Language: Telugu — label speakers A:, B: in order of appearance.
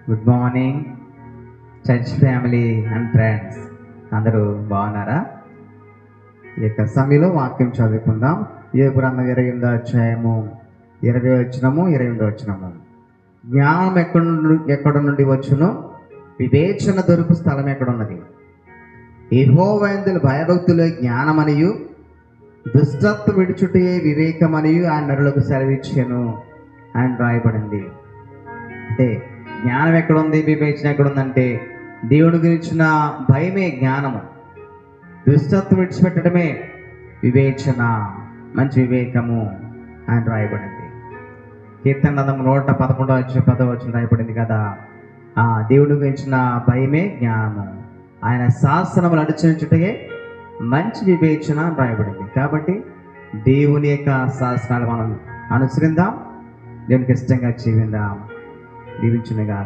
A: Good morning church family and friends, అందరూ బాగున్నారా? ఈ యొక్క సమయంలో వాక్యం చదువుకుందాం. యోబు గ్రంథం 28వ అధ్యాయము 20వ వచనము 28వ వచనము. జ్ఞానం ఎక్కడ నుండి వచ్చును? వివేచన దొరుకు స్థలం ఎక్కడున్నది? యెహోవాయందు భయభక్తులే జ్ఞానమనియు దుష్టత్వ విడుచుటే వివేకమనియు ఆయన నరులకు సెలవిచ్చెను అని రాయబడింది. అంటే జ్ఞానం ఎక్కడుంది, వివేచన ఎక్కడుందంటే దేవుని గురించిన భయమే జ్ఞానము, దుష్టత్వం విడిచిపెట్టడమే వివేచన, మంచి వివేకము అని రాయబడింది. కీర్తన గ్రంథం 111 రాయబడింది కదా, దేవుని గురించిన భయమే జ్ఞానము, ఆయన శాసనములు అనుసరించుటయే మంచి వివేచన అని రాయబడింది. కాబట్టి దేవుని యొక్క శాసనాలు మనం అనుసరిద్దాం, దేవునికి ఇష్టంగా జీవిద్దాం. దీవించునుగా.